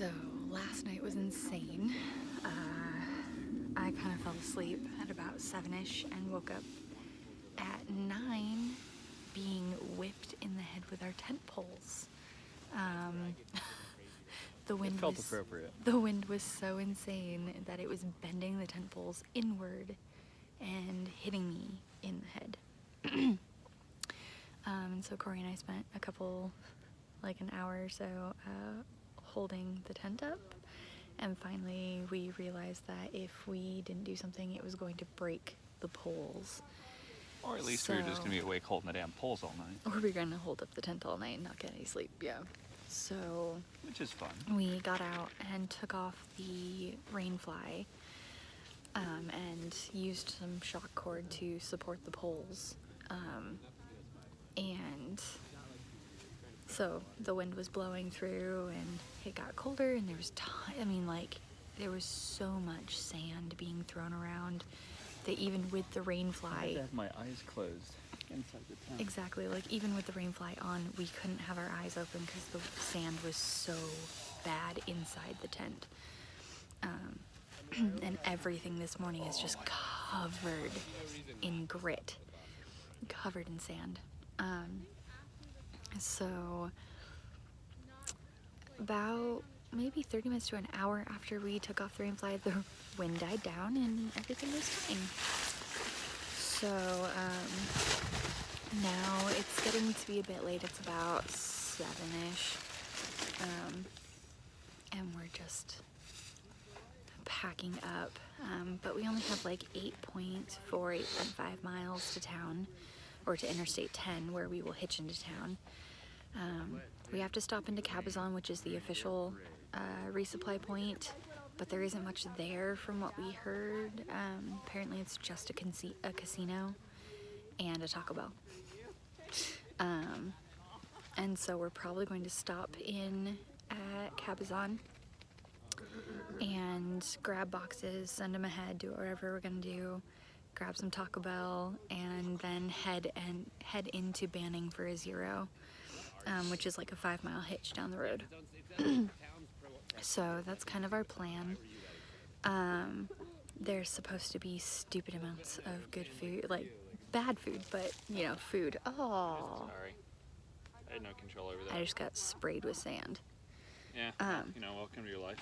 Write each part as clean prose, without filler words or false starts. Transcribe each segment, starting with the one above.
So last night was insane. I kind of fell asleep at about 7-ish and woke up at 9 being whipped in the head with our tent poles. The wind felt appropriate. The wind was so insane that it was bending the tent poles inward and hitting me in the head. And so Corey and I spent like an hour or so holding the tent up, and finally we realized that if we didn't do something, it was going to break the poles. Or at least we were just going to be awake holding the damn poles all night. Or we were going to hold up the tent all night and not get any sleep, yeah. So... which is fun. We got out and took off the rain fly and used some shock cord to support the poles. And so the wind was blowing through and it got colder, and there was there was so much sand being thrown around that even with the rain fly... I had to have my eyes closed inside the tent. Exactly, like even with the rain fly on, we couldn't have our eyes open because the sand was so bad inside the tent. And everything this morning is just covered in grit, covered in sand. So about maybe 30 minutes to an hour after we took off the rain fly, the wind died down and everything was fine. So now it's getting to be a bit late. It's about 7-ish, and we're just packing up. But we only have like 8.5 miles to town, or to Interstate 10, where we will hitch into town. We have to stop into Cabazon, which is the official resupply point, but there isn't much there from what we heard. Apparently it's just a casino and a Taco Bell. And so we're probably going to stop in at Cabazon and grab boxes, send them ahead, do whatever we're gonna do, grab some Taco Bell, and then head into Banning for a 0, which is like a 5-mile hitch down the road. So that's kind of our plan. There's supposed to be stupid amounts of good food, like bad food, but you know, food. Oh, sorry, I had no control over that. I just got sprayed with sand. Yeah, welcome to your life.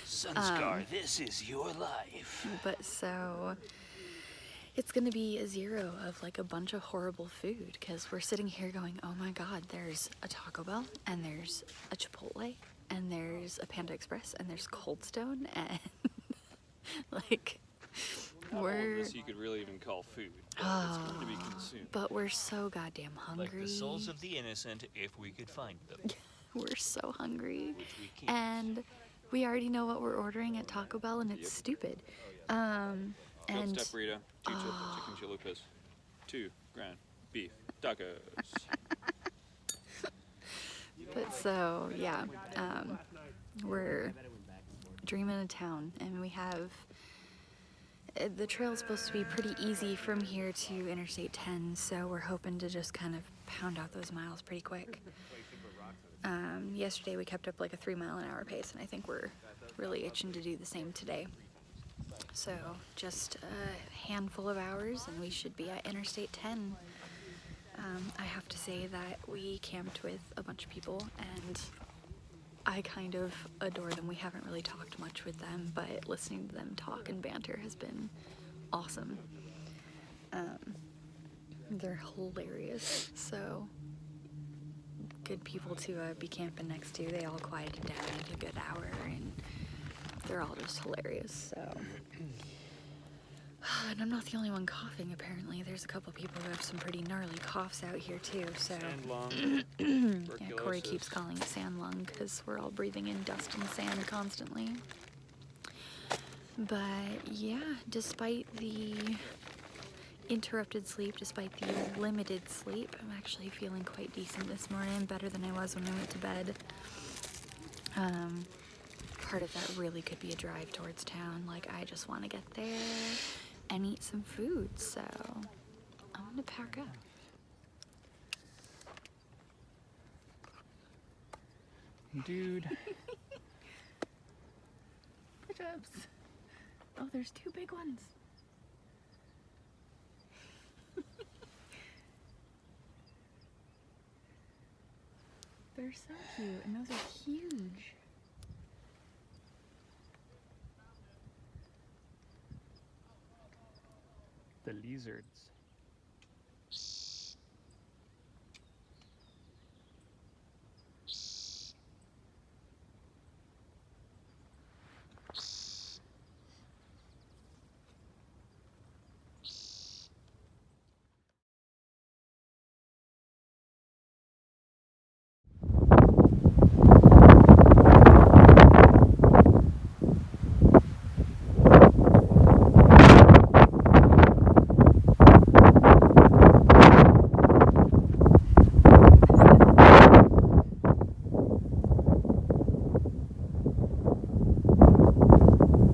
Sunscar, this is your life. But so it's gonna be a 0 of like a bunch of horrible food, because we're sitting here going, oh my god, there's a Taco Bell, and there's a Chipotle, and there's a Panda Express, and there's Cold Stone, and like Not all of this you could really even call food. It's going to be consumed. But we're so goddamn hungry. Like the souls of the innocent, if we could find them. We're so hungry, Which we can't. and we already know what we're ordering at Taco Bell, and it's stupid. And Step burrito, 2 chicken chalupas, 2 ground beef tacos. But so yeah, we're dreaming of town, and we have the trail's supposed to be pretty easy from here to Interstate 10, so we're hoping to just kind of pound out those miles pretty quick. Yesterday we kept up like a 3-mile-an-hour pace, and I think we're really itching to do the same today. So just a handful of hours and we should be at Interstate 10. I have to say that we camped with a bunch of people, and I kind of adore them. We haven't really talked much with them, but listening to them talk and banter has been awesome. They're hilarious, so good people to be camping next to. They all quieted down in a good hour, and they're all just hilarious, so. And I'm not the only one coughing, apparently. There's a couple people who have some pretty gnarly coughs out here, too, so. Sand lung, yeah, Corey keeps calling it sand lung because we're all breathing in dust and sand constantly. But, yeah, despite the interrupted sleep, despite the limited sleep, I'm actually feeling quite decent this morning, better than I was when I went to bed. Part of that really could be a drive towards town. Like, I just want to get there and eat some food, so I'm gonna pack up. Dude. Push-ups. Oh, there's two big ones. They're so cute, and those are huge. The lizards.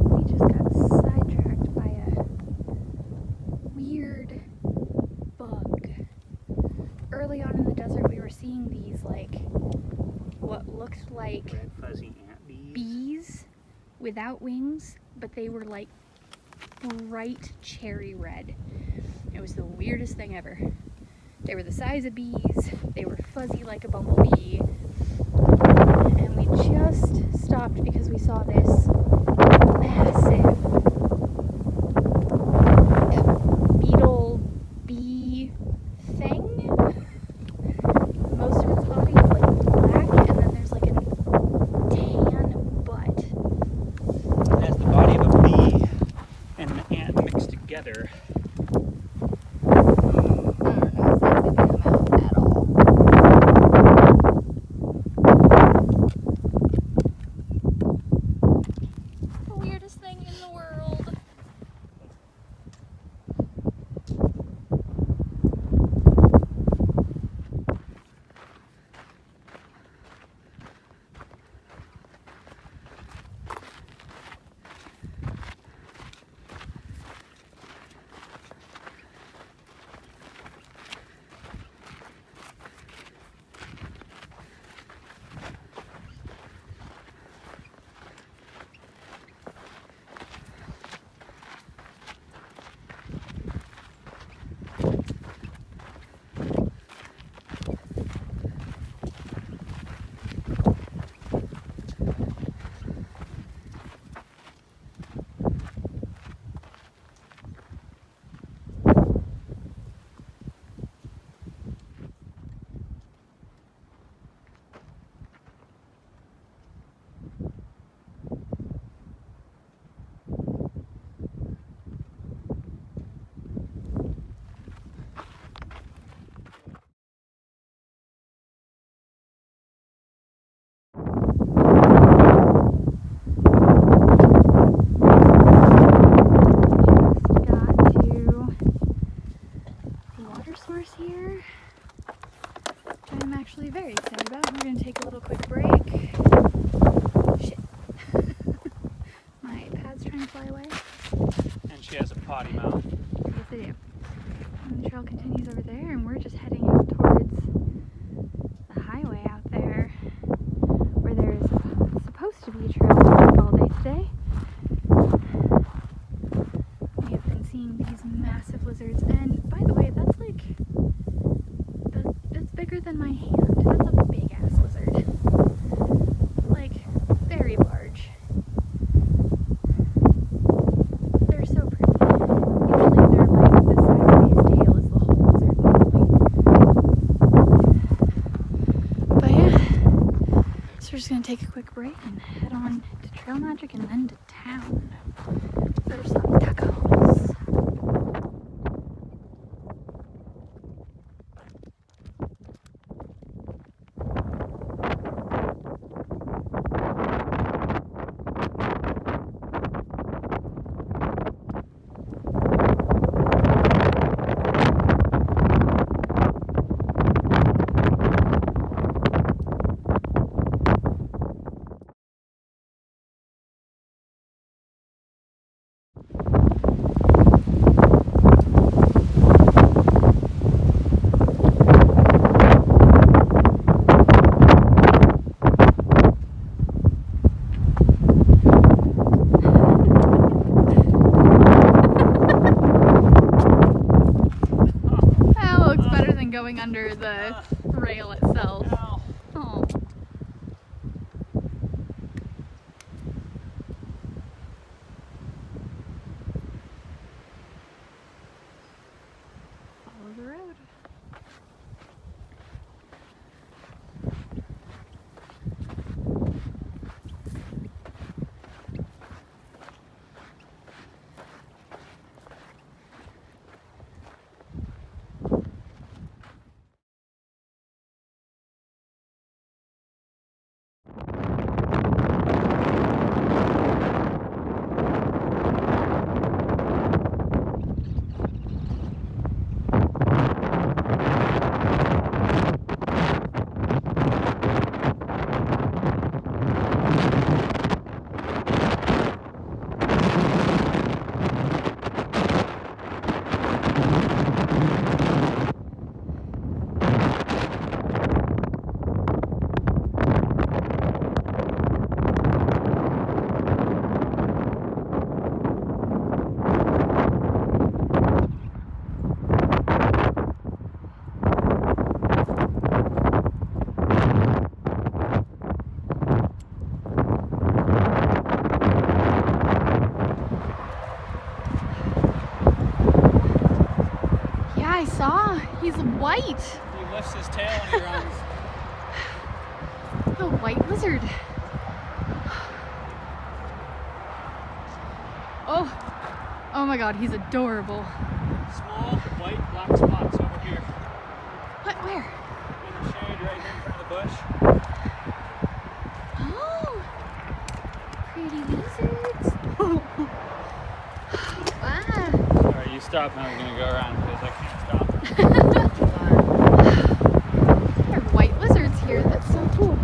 We just got sidetracked by a weird bug. Early on in the desert, we were seeing these, like, what looked like Red fuzzy ant bees. bees without wings, but they were like bright cherry red. It was the weirdest thing ever. They were the size of bees, they were fuzzy like a bumblebee, and we just stopped because we saw this massive beetle bee thing. Most of its body is like black, and then there's like a tan butt. It has the body of a bee and an ant mixed together. I don't know if that's gonna come out at all. The weirdest thing in the world. Just got to the water source here, which I'm actually very excited about. We're going to take a little quick break. Shit. My pad's trying to fly away. And she has a potty mouth. Yes, I do. And the trail continues over there, and we're just heading out towards the highway out there, where there's supposed to be a trail all day today. We have been seeing these massive lizards, and by the way, that's like, that's bigger than my hand. That's a big ass lizard. Like, very large. They're so pretty. Usually they're like the size of his tail is the whole lizard normally. But yeah, so we're just gonna take a quick break and head on to Trail Magic and then to town for some tacos. under the rail itself. Oh. Follow the road. I saw. He's white. He lifts his tail and he runs. The white lizard. Oh my god, he's adorable. Small white black spots over here. What? Where? In the shade right here in front of the bush. Oh, pretty lizards. Wow. Alright, you stop now. We're gonna go around because I can't stop. There are white lizards here. That's so cool.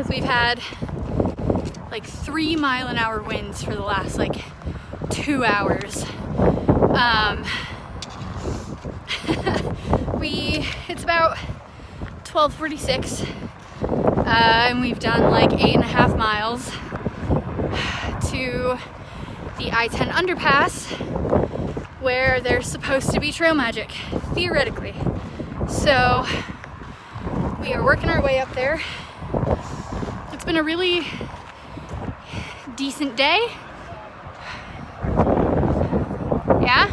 We've had like 3-mile-an-hour winds for the last like 2 hours. It's about 12:46 and we've done like 8.5 miles to the I-10 underpass where there's supposed to be trail magic, theoretically. So we are working our way up there. It's been a really decent day. Yeah?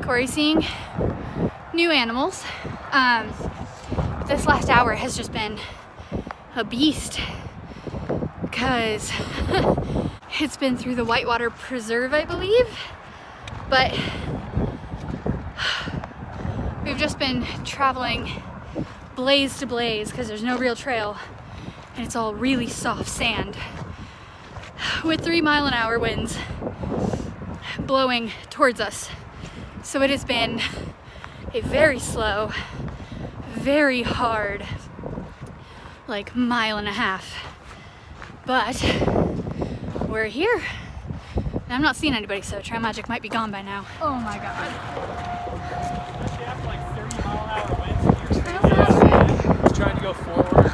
Corey's seeing new animals. This last hour has just been a beast because it's been through the Whitewater Preserve, I believe. But we've just been traveling blaze to blaze because there's no real trail and it's all really soft sand with 3-mile-an-hour winds blowing towards us. So it has been a very slow, very hard, like 1.5 miles. But we're here. I'm not seeing anybody, so trail magic might be gone by now. Oh my god. Especially after like 30-mile-an-hour winds. He's trying to go forward.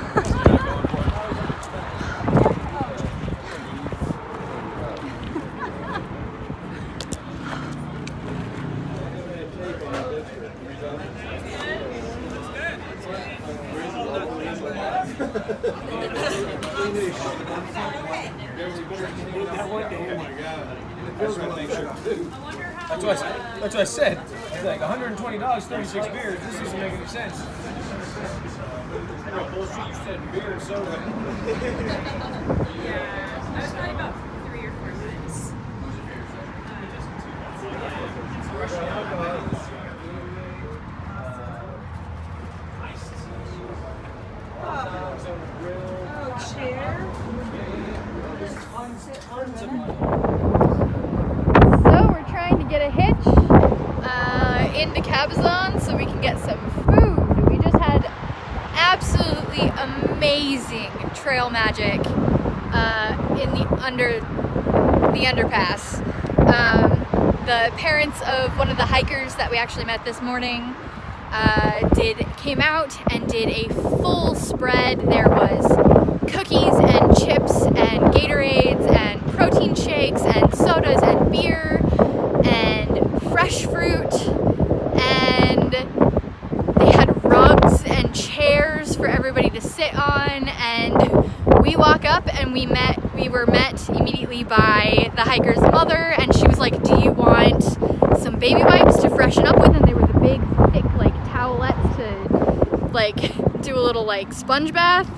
That's what I said. It's like $120, 36 beers. This doesn't make any sense. Bullshit, you said beer and soda. Yeah, that was probably about 3 or 4 times. So we're trying to get a hitch into Cabazon so we can get some food. We just had absolutely amazing trail magic in the underpass. The parents of one of the hikers that we actually met this morning came out and did a full spread. There was cookies and chips and Gatorades and protein shakes and sodas and beer and fresh fruit, and they had rugs and chairs for everybody to sit on. And we walk up and we were met immediately by the hiker's mother, and she was like, "Do you want some baby wipes to freshen up with?" And they were the big thick like towelettes to like do a little like sponge bath.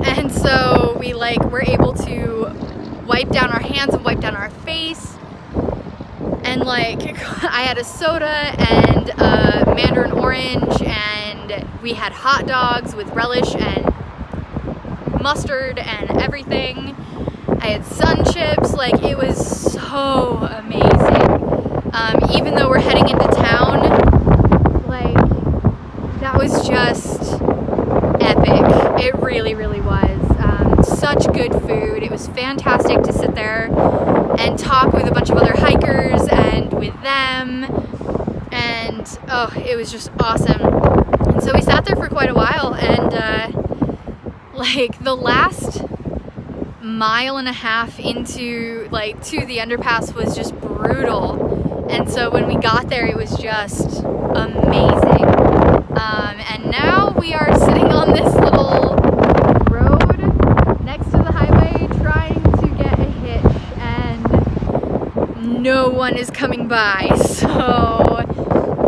And so we were able to wipe down our hands and wipe down our face. And I had a soda and a mandarin orange, and we had hot dogs with relish and mustard and everything. I had sun chips. It was so amazing. Even though we're heading into town, that was just epic. It really, really was. Such good food. It was fantastic to sit there and talk with a bunch of other hikers and with them. And it was just awesome. And so we sat there for quite a while, and the last mile and a half into to the underpass was just brutal. And so when we got there, it was just amazing. And now we are sitting on this little road next to the highway trying to get a hitch, and no one is coming by. So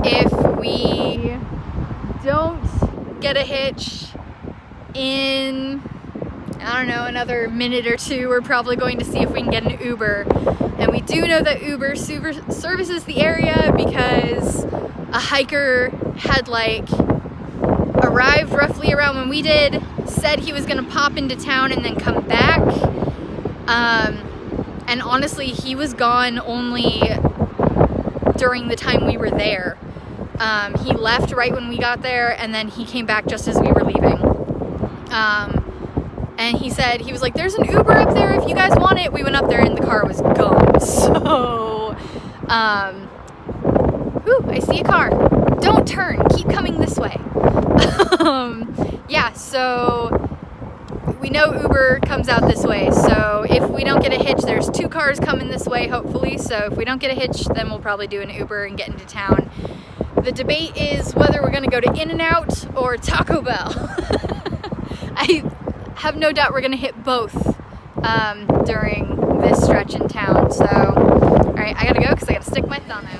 if we don't get a hitch in, I don't know, another minute or two, we're probably going to see if we can get an Uber. And we do know that Uber services the area because a hiker had arrived roughly around when we did, said he was gonna pop into town and then come back. And honestly, he was gone only during the time we were there. He left right when we got there, and then he came back just as we were leaving. And he said, he was like, "There's an Uber up there if you guys want it." We went up there and the car was gone. So, ooh, I see a car. Don't turn, keep coming this way. Yeah, so we know Uber comes out this way. So if we don't get a hitch, there's 2 cars coming this way, hopefully. So if we don't get a hitch, then we'll probably do an Uber and get into town. The debate is whether we're gonna go to In-N-Out or Taco Bell. I have no doubt we're gonna hit both during this stretch in town. So, all right, I gotta go because I gotta stick my thumb out.